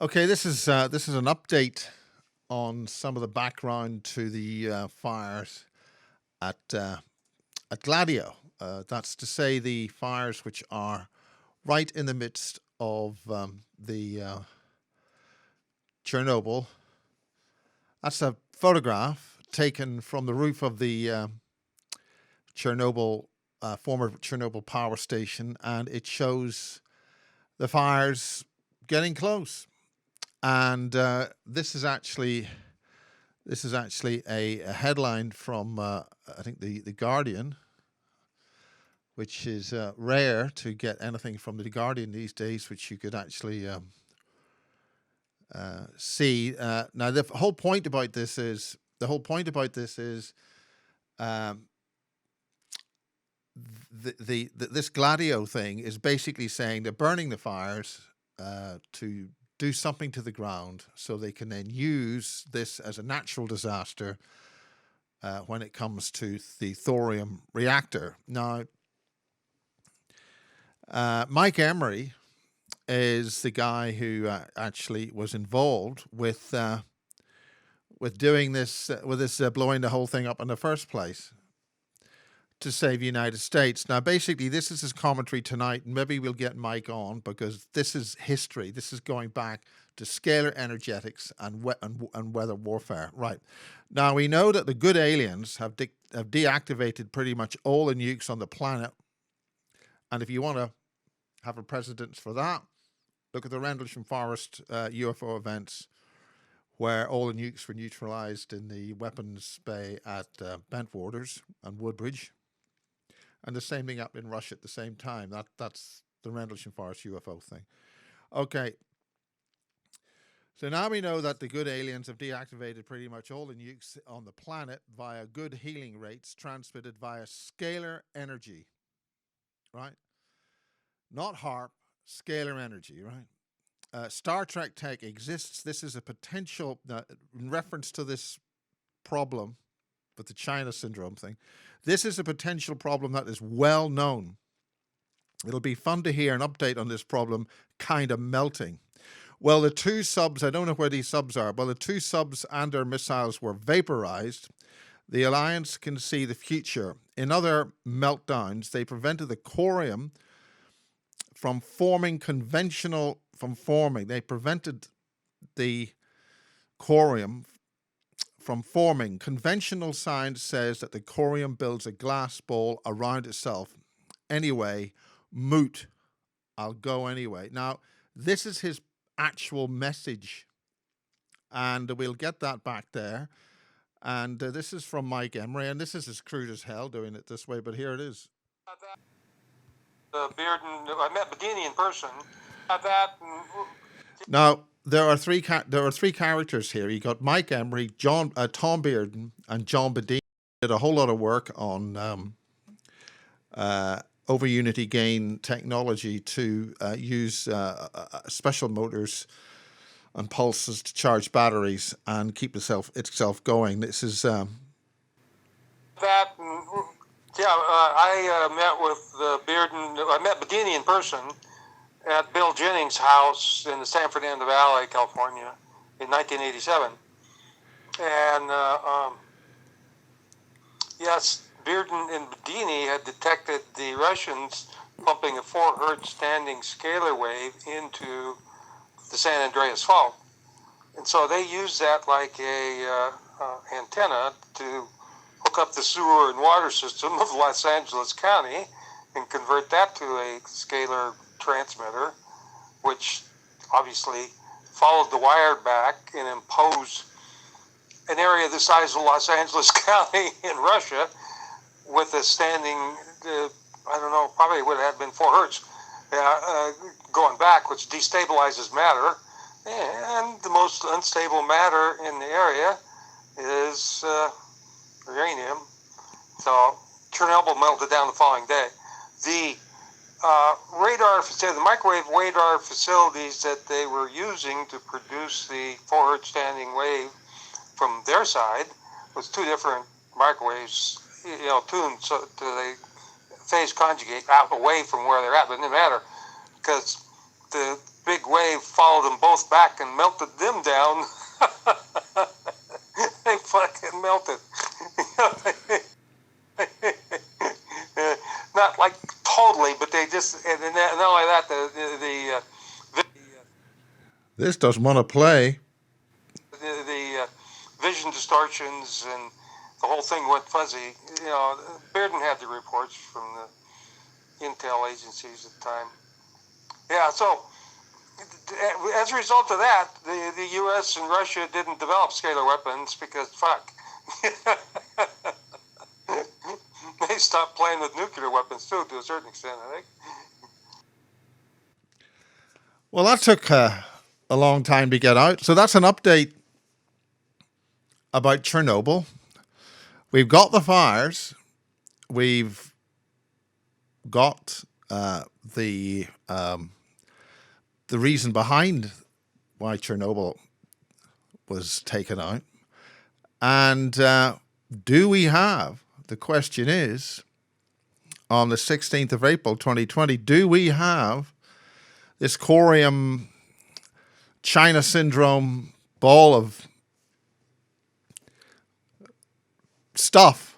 Okay, this is an update on some of the background to the fires at at Gladio. That's to say, the fires which are right in the midst of the Chernobyl. That's a photograph taken from the roof of the Chernobyl former Chernobyl power station, and it shows the fires getting close. And this is actually a headline from I think the Guardian, which is rare to get anything from the Guardian these days, which you could actually see. Now the whole point about this is um, this Gladio thing is basically saying they're burning the fires to do something to the ground so they can then use this as a natural disaster when it comes to the thorium reactor. Now, Mike Emery is the guy who actually was involved with doing this, with this blowing the whole thing up in the first place to save the United States. Now, basically, this is his commentary tonight, and maybe we'll get Mike on because this is history. This is going back to scalar energetics and weather warfare. Right. Now, we know that the good aliens have deactivated pretty much all the nukes on the planet. And if you want to have a precedence for that, look at the Rendlesham Forest UFO events, where all the nukes were neutralized in the weapons bay at Bentwaters and Woodbridge. And the same thing up in Russia at the same time. That's the Rendlesham Forest UFO thing. Okay. So now we know that the good aliens have deactivated pretty much all the nukes on the planet via good healing rates transmitted via scalar energy, right? Not HARP, scalar energy, right? Star Trek tech exists. This is a potential, in reference to this problem with the China syndrome thing, this is a potential problem that is well known. It'll be fun to hear an update on this problem kind of melting. Well, the two subs, I don't know where these subs are, but the two subs and their missiles were vaporized. The Alliance can see the future. In other meltdowns, they prevented the corium from forming They prevented the corium from forming. Conventional science says that the corium builds a glass ball around itself. Anyway, moot. I'll go anyway. Now, this is his actual message, and we'll get that back there. And this is from Mike Emery, and this is as crude as hell doing it this way, but here it is. Bearden, I met Bedini in person. Now, there are three characters here. You got Mike Emery, Tom Bearden, and John Bedini. Did a whole lot of work on over unity gain technology to use special motors and pulses to charge batteries and keep itself going. This is I met with Bearden. I met Bedini in person at Bill Jennings' house in the San Fernando Valley, California, in 1987. And yes, Bearden and Bedini had detected the Russians pumping a 4 hertz standing scalar wave into the San Andreas Fault. And so they used that like a antenna to hook up the sewer and water system of Los Angeles County and convert that to a scalar transmitter, which obviously followed the wire back and imposed an area the size of Los Angeles County in Russia with a standing, I don't know, probably would have been 4 hertz going back, which destabilizes matter. And the most unstable matter in the area is uranium. So Chernobyl melted down the following day. The the microwave radar facilities that they were using to produce the 4 hertz standing wave from their side was two different microwaves, tuned so they phase conjugate out away from where they're at, but it didn't matter because the big wave followed them both back and melted them down. They fucking melted. Not like totally, but they just, and not only that, This doesn't want to play. the vision distortions and the whole thing went fuzzy. You know, Bearden had the reports from the intel agencies at the time. Yeah, so as a result of that, the U.S. and Russia didn't develop scalar weapons because, fuck, they stopped playing with nuclear weapons too, to a certain extent, I think. Well, that took a long time to get out. So that's an update about Chernobyl. We've got the fires. We've got the reason behind why Chernobyl was taken out. And do we have, the question is, on the 16th of April, 2020, do we have this corium China syndrome ball of stuff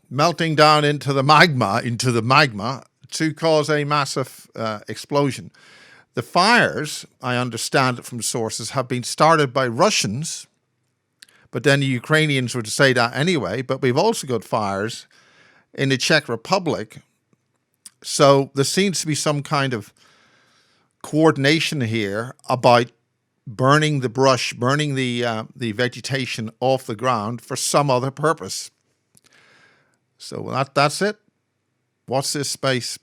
melting down into the magma to cause a massive explosion? The fires, I understand it from sources, have been started by Russians, but then the Ukrainians would say that anyway. But we've also got fires in the Czech Republic. So there seems to be some kind of coordination here about burning the brush, burning the vegetation off the ground for some other purpose. So that's it. Watch this space.